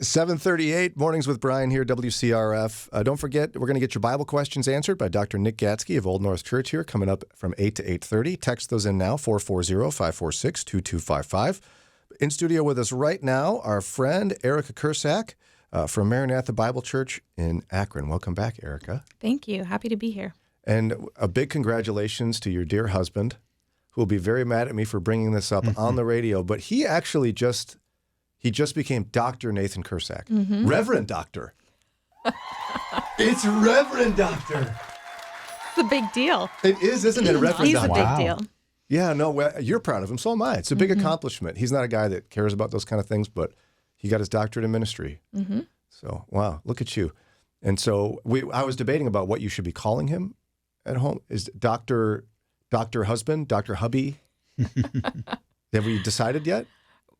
7:38 Mornings with Brian here, WCRF. Don't forget, we're going to get your Bible questions answered by Dr. Nick Gatsky of Old North Church here, coming up from 8 to 8:30. Text those in now, 440-546-2255. In studio with us right now, our friend Erica Kurcsak from Maranatha Bible Church in Akron. Welcome back, Erica. Thank you. Happy to be here. And a big congratulations to your dear husband, who will be very mad at me for bringing this up on the radio, but he actually just became Dr. Nathan Kurscak. Reverend Doctor. It's Reverend Doctor. It's a big deal. It is, isn't it? Reverend He's Doctor. a big deal. Yeah, no, you're proud of him. So am I. It's a big accomplishment. He's not a guy that cares about those kind of things, but he got his doctorate in ministry. So, wow, look at you. And so I was debating about what you should be calling him at home. Is Dr. Husband, Dr. Hubby? Have we decided yet?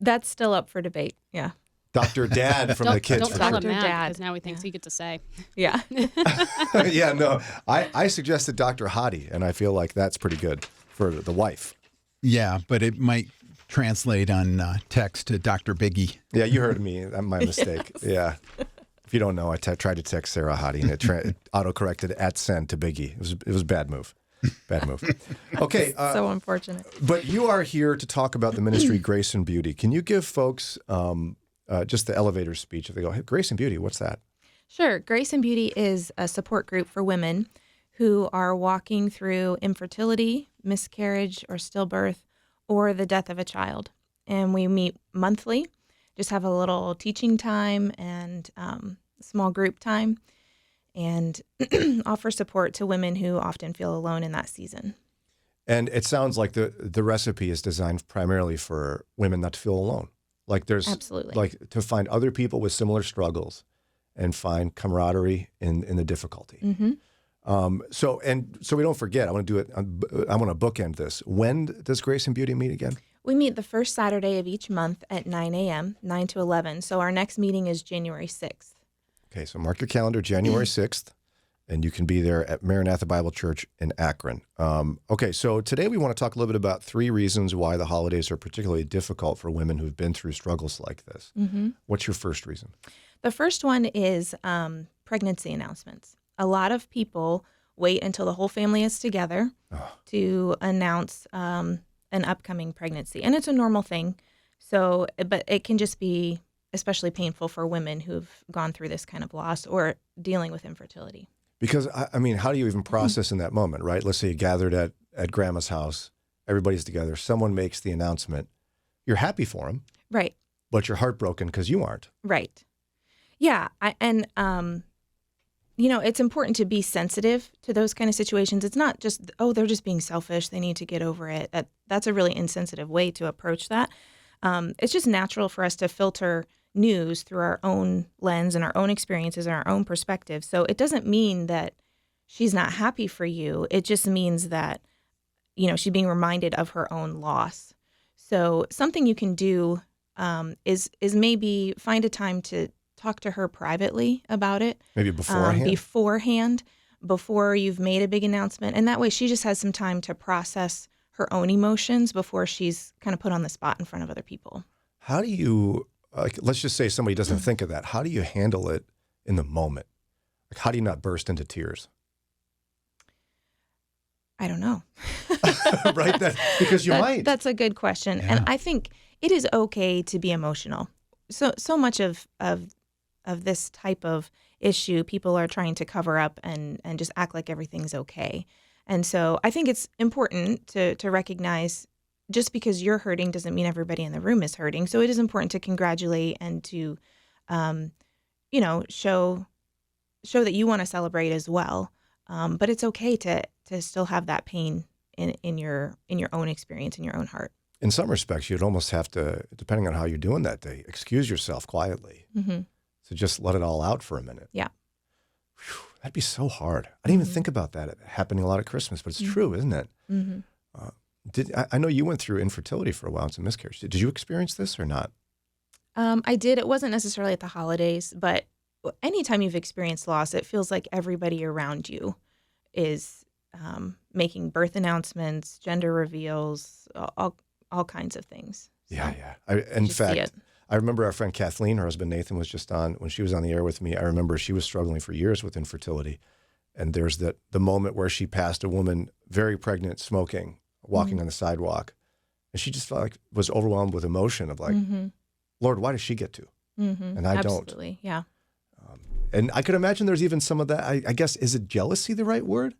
That's still up for debate. Yeah. Dr. Dad from the kids. Don't call him Dr. Matt, Dad. because now he thinks he get to say. Yeah. Yeah, no. I suggested Dr. Hottie, and I feel like that's pretty good for the wife. Yeah, but it might translate on text to Dr. Biggie. Yeah, you heard me. That's my mistake. Yeah. If you don't know, I tried to text Sarah Hottie, and it auto-corrected at send to Biggie. It was a bad move. Bad move. Okay. So unfortunate. But you are here to talk about the ministry Grace and Beauty. Can you give folks just the elevator speech? If they go, hey, Grace and Beauty, what's that? Sure. Grace and Beauty is a support group for women who are walking through infertility, miscarriage, or stillbirth, or the death of a child. And we meet monthly, just have a little teaching time and small group time, and offer support to women who often feel alone in that season. And it sounds like the recipe is designed primarily for women not to feel alone. Like there's Absolutely. like to find other people with similar struggles and find camaraderie in the difficulty. So we don't forget, I want to do it. I want to bookend this. When does Grace and Beauty meet again? We meet the first Saturday of each month at 9 a.m., 9 to 11. So our next meeting is January 6th. Okay, so mark your calendar, January 6th, and you can be there at Maranatha Bible Church in Akron. Okay, so today we want to talk a little bit about 3 reasons why the holidays are particularly difficult for women who've been through struggles like this. What's your first reason? The first one is pregnancy announcements. A lot of people wait until the whole family is together to announce an upcoming pregnancy, and it's a normal thing. So, but it can just be especially painful for women who've gone through this kind of loss or dealing with infertility. Because, I mean, how do you even process in that moment, right? Let's say you gathered at grandma's house, everybody's together, someone makes the announcement. You're happy for them. Right. But you're heartbroken because you aren't. Right. Yeah. It's important to be sensitive to those kind of situations. It's not just, they're just being selfish, they need to get over it. That's a really insensitive way to approach that. It's just natural for us to filter news through our own lens and our own experiences and our own perspective. So it doesn't mean that she's not happy for you. It just means that, she's being reminded of her own loss. So something you can do is maybe find a time to talk to her privately about it. Maybe beforehand? Before you've made a big announcement. And that way she just has some time to process her own emotions before she's kind of put on the spot in front of other people. How do you, let's just say somebody doesn't think of that. How do you handle it in the moment? Like, how do you not burst into tears? I don't know. Right? Because you might. That's a good question. Yeah. And I think it is okay to be emotional. So much of this type of issue, people are trying to cover up and just act like everything's okay. And so I think it's important to recognize just because you're hurting doesn't mean everybody in the room is hurting. So it is important to congratulate and to, show that you want to celebrate as well. But it's okay to still have that pain in your own experience, in your own heart. In some respects, you'd almost have to, depending on how you're doing that day, excuse yourself quietly. So just let it all out for a minute. Yeah. Whew, that'd be so hard. I didn't even think about that happening a lot at Christmas, but it's true, isn't it? I know you went through infertility for a while and some miscarriage. Did you experience this or not? I did. It wasn't necessarily at the holidays, but anytime you've experienced loss, it feels like everybody around you is making birth announcements, gender reveals, all kinds of things. So Yeah. In fact, I remember our friend Kathleen, her husband Nathan, was just on, when she was on the air with me, I remember she was struggling for years with infertility. And there's the moment where she passed a woman, very pregnant, smoking, walking on the sidewalk. And she just felt like was overwhelmed with emotion of like, Lord, why does she get to? And I Absolutely. Yeah. And I could imagine there's even some of that. I guess, is it jealousy the right word?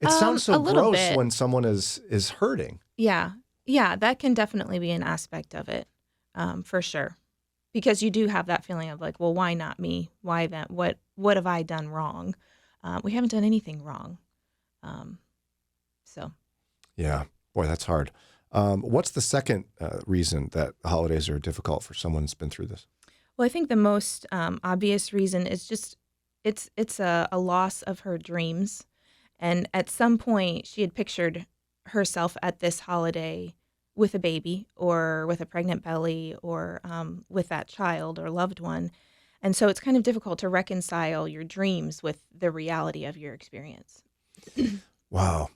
It sounds so gross bit. When someone is hurting. Yeah. Yeah, that can definitely be an aspect of it, for sure. Because you do have that feeling of like, well, why not me? Why that? What have I done wrong? We haven't done anything wrong. So. Yeah. Boy, that's hard. What's the second reason that the holidays are difficult for someone who's been through this? Well, I think the most obvious reason is just it's a loss of her dreams. And at some point, she had pictured herself at this holiday with a baby or with a pregnant belly or with that child or loved one. And so it's kind of difficult to reconcile your dreams with the reality of your experience. Wow.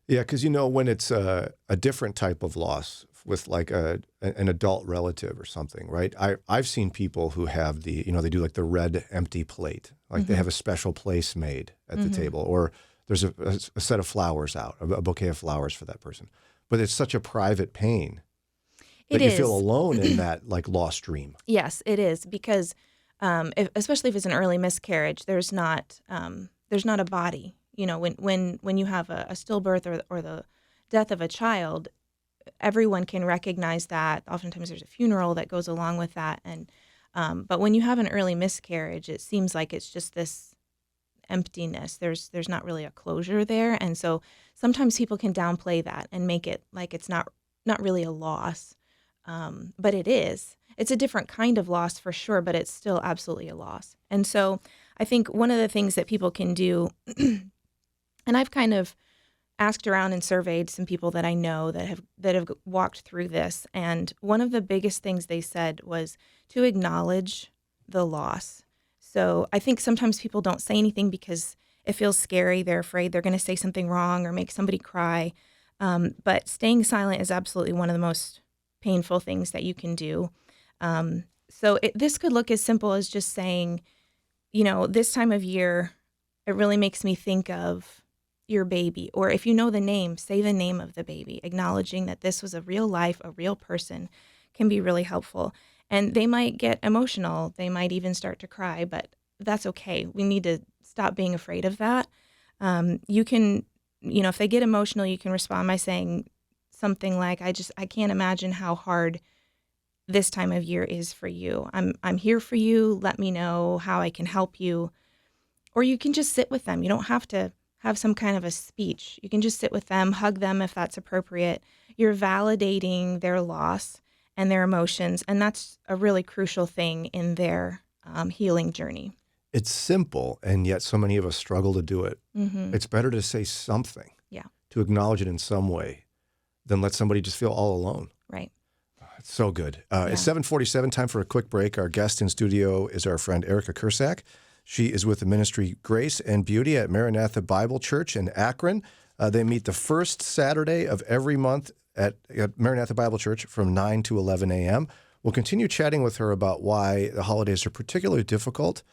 Yeah, because when it's a different type of loss with like an adult relative or something, right? I've seen people who have they do like the red empty plate, like they have a special place made at the table, or there's a set of flowers out, a bouquet of flowers for that person. But it's such a private pain that you feel alone in that like lost dream. Yes, it is, because especially if it's an early miscarriage, there's not a body. When you have a stillbirth or the death of a child, everyone can recognize that. Oftentimes there's a funeral that goes along with that. And but when you have an early miscarriage, it seems like it's just this emptiness. There's not really a closure there. And so sometimes people can downplay that and make it like it's not really a loss. But it is. It's a different kind of loss for sure, but it's still absolutely a loss. And so I think one of the things that people can do, and I've kind of asked around and surveyed some people that I know that have walked through this, and one of the biggest things they said was to acknowledge the loss. So I think sometimes people don't say anything because it feels scary. They're afraid they're going to say something wrong or make somebody cry. But staying silent is absolutely one of the most painful things that you can do. So this could look as simple as just saying, this time of year, it really makes me think of your baby. Or if you know the name, say the name of the baby. Acknowledging that this was a real life, a real person can be really helpful. And they might get emotional. They might even start to cry, but that's okay. We need to stop being afraid of that. You can, if they get emotional, you can respond by saying something like, I can't imagine how hard this time of year is for you. I'm here for you. Let me know how I can help you. Or you can just sit with them. You don't have to have some kind of a speech. You can just sit with them, hug them if that's appropriate. You're validating their loss and their emotions, and that's a really crucial thing in their healing journey. It's simple, and yet so many of us struggle to do it. Mm-hmm. It's better to say something, to acknowledge it in some way, than let somebody just feel all alone. Right. It's so good. It's 7:47, time for a quick break. Our guest in studio is our friend Erica Kurcsak. She is with the ministry Grace and Beauty at Maranatha Bible Church in Akron. They meet the first Saturday of every month at Maranatha Bible Church from 9 to 11 a.m. We'll continue chatting with her about why the holidays are particularly difficult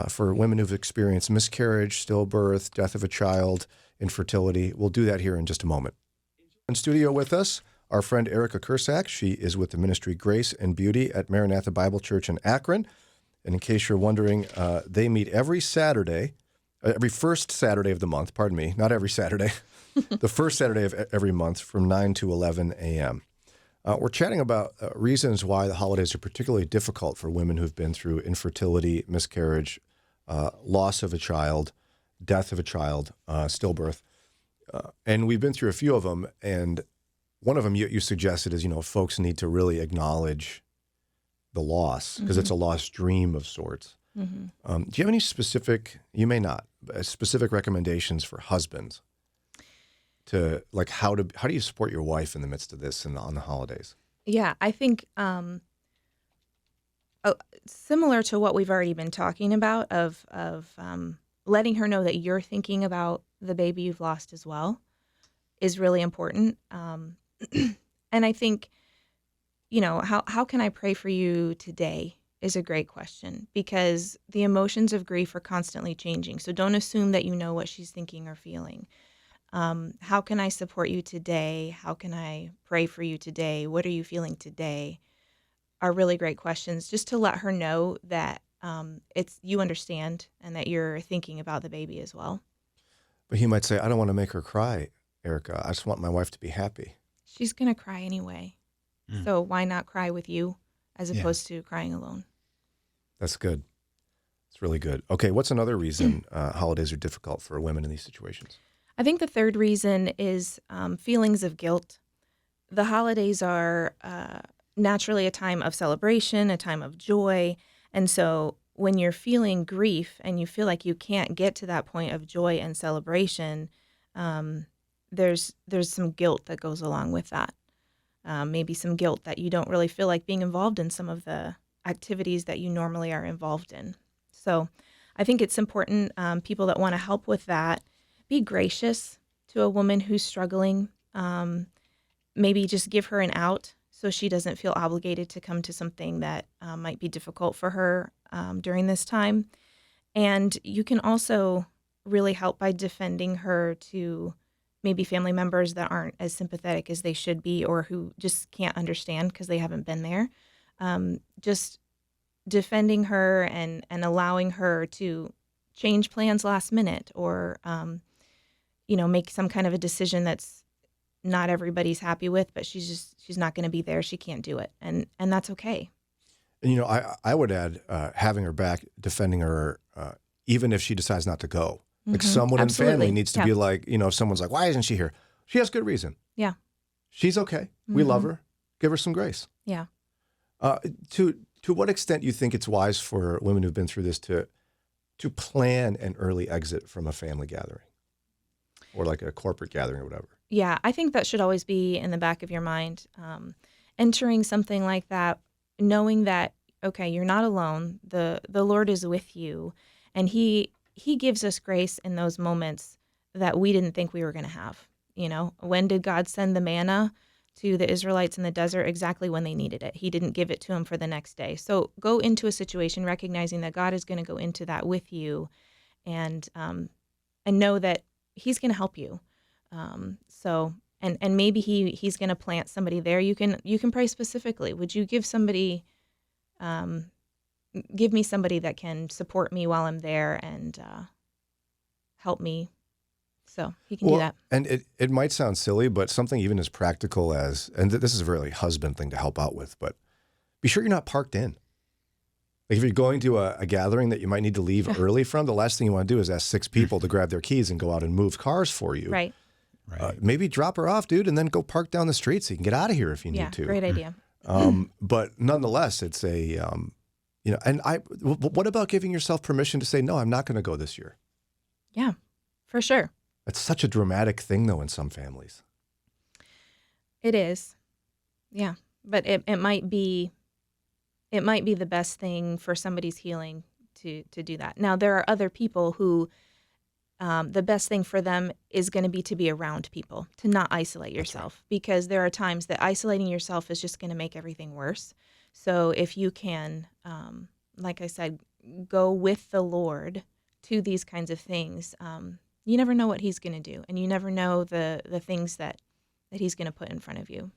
for women who've experienced miscarriage, stillbirth, death of a child, infertility. We'll do that here in just a moment. In studio with us, our friend Erica Kurcsak. She is with the ministry Grace and Beauty at Maranatha Bible Church in Akron. And in case you're wondering, they meet every first Saturday of the month, pardon me, not every Saturday, the first Saturday of every month from 9 to 11 a.m. We're chatting about reasons why the holidays are particularly difficult for women who've been through infertility, miscarriage, loss of a child, death of a child, stillbirth. And we've been through a few of them, and one of them you suggested is, folks need to really acknowledge the loss because it's a lost dream of sorts. Mm-hmm. Do you have any specific recommendations for husbands to like how do you support your wife in the midst of this and on the holidays? Yeah, I think similar to what we've already been talking about of letting her know that you're thinking about the baby you've lost as well is really important. And I think how can I pray for you today is a great question, because the emotions of grief are constantly changing. So don't assume that you know what she's thinking or feeling. How can I support you today? How can I pray for you today? What are you feeling today? Are really great questions, just to let her know that you understand and that you're thinking about the baby as well. But he might say, I don't want to make her cry, Erica. I just want my wife to be happy. She's going to cry anyway. So why not cry with you as opposed to crying alone? That's good. It's really good. Okay, what's another reason holidays are difficult for women in these situations? I think the third reason is feelings of guilt. The holidays are naturally a time of celebration, a time of joy. And so when you're feeling grief and you feel like you can't get to that point of joy and celebration, there's some guilt that goes along with that. Maybe some guilt that you don't really feel like being involved in some of the activities that you normally are involved in. So I think it's important, people that want to help with that, be gracious to a woman who's struggling. Maybe just give her an out so she doesn't feel obligated to come to something that might be difficult for her during this time. And you can also really help by defending her to maybe family members that aren't as sympathetic as they should be, or who just can't understand because they haven't been there. Just defending her and allowing her to change plans last minute, or make some kind of a decision that's not everybody's happy with, but she's not going to be there. She can't do it. And that's okay. And, I would add having her back, defending her, even if she decides not to go. Like someone Absolutely. in family needs to be like, if someone's like, why isn't she here? She has good reason. Yeah. She's okay. We love her. Give her some grace. Yeah. To what extent you think it's wise for women who've been through this to plan an early exit from a family gathering or like a corporate gathering or whatever? Yeah, I think that should always be in the back of your mind. Entering something like that, knowing that, okay, you're not alone. The Lord is with you, and He gives us grace in those moments that we didn't think we were going to have. When did God send the manna to the Israelites in the desert? Exactly when they needed it. He didn't give it to them for the next day. So go into a situation recognizing that God is going to go into that with you, and know that He's going to help you. And maybe He's going to plant somebody there. You can pray specifically. Would you give me somebody that can support me while I'm there and help me? So He can do that. And it might sound silly, but something even as practical as, and this is a really husband thing to help out with, but be sure you're not parked in. Like if you're going to a gathering that you might need to leave early from, the last thing you want to do is ask 6 people to grab their keys and go out and move cars for you. Right. Maybe drop her off, dude, and then go park down the street so you can get out of here if you need to. Great idea. But nonetheless, it's a, what about giving yourself permission to say, no, I'm not going to go this year? Yeah, for sure. It's such a dramatic thing, though, in some families. It is. Yeah. But it might be the best thing for somebody's healing to do that. Now, there are other people who the best thing for them is going to be around people, to not isolate yourself, because there are times that isolating yourself is just going to make everything worse. So if you can, like I said, go with the Lord to these kinds of things, you never know what He's going to do, and you never know the things that He's going to put in front of you.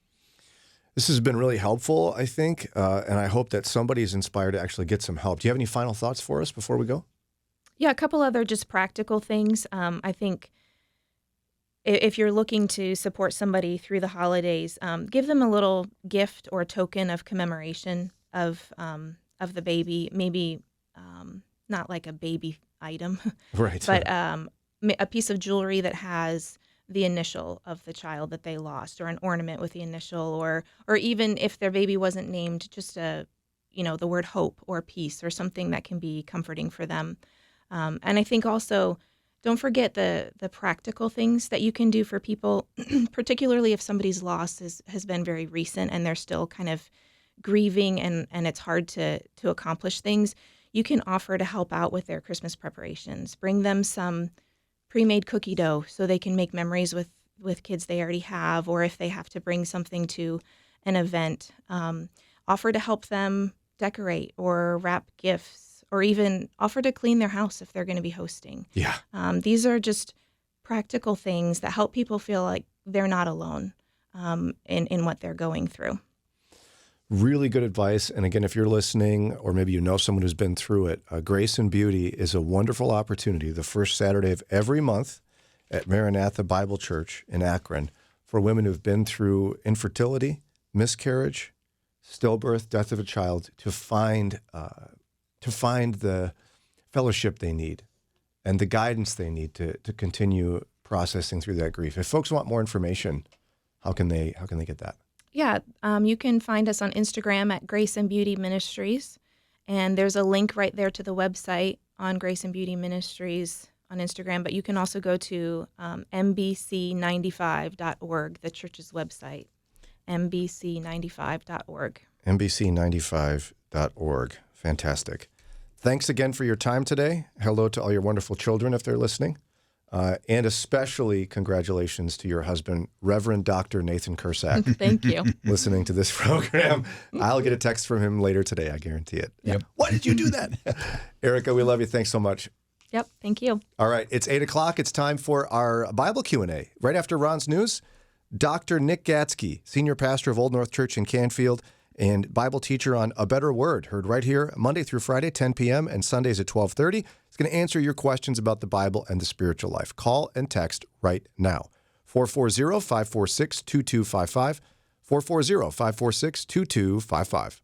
This has been really helpful, I think, and I hope that somebody's inspired to actually get some help. Do you have any final thoughts for us before we go? Yeah, a couple other just practical things. I think if you're looking to support somebody through the holidays, give them a little gift or token of commemoration of the baby. Maybe not like a baby item, right? But a piece of jewelry that has the initial of the child that they lost, or an ornament with the initial, or even if their baby wasn't named, just the word hope or peace or something that can be comforting for them. And I think also, don't forget the practical things that you can do for people, particularly if somebody's loss has been very recent and they're still kind of grieving and it's hard to accomplish things. You can offer to help out with their Christmas preparations. Bring them some pre-made cookie dough so they can make memories with kids they already have, or if they have to bring something to an event, offer to help them decorate or wrap gifts, or even offer to clean their house if they're going to be hosting. Yeah. These are just practical things that help people feel like they're not alone in what they're going through. Really good advice. And again, if you're listening, or maybe you know someone who's been through it, Grace and Beauty is a wonderful opportunity the first Saturday of every month at Maranatha Bible Church in Akron for women who've been through infertility, miscarriage, stillbirth, death of a child, to find the fellowship they need and the guidance they need to continue processing through that grief. If folks want more information, how can they get that? Yeah, you can find us on Instagram at Grace and Beauty Ministries, and there's a link right there to the website on Grace and Beauty Ministries on Instagram, but you can also go to mbc95.org, the church's website, mbc95.org. mbc95.org. Fantastic. Thanks again for your time today. Hello to all your wonderful children if they're listening. And especially congratulations to your husband, Reverend Dr. Nathan Kurcsak. Thank you. Listening to this program. I'll get a text from him later today. I guarantee it. Yep. Why did you do that? Erica, we love you. Thanks so much. Yep, thank you. All right, it's 8 o'clock. It's time for our Bible Q&A. Right after Ron's news, Dr. Nick Gatsky, senior pastor of Old North Church in Canfield and Bible teacher on A Better Word, heard right here Monday through Friday, 10 p.m. and Sundays at 12:30. He's going to answer your questions about the Bible and the spiritual life. Call and text right now. 440-546-2255, 440-546-2255.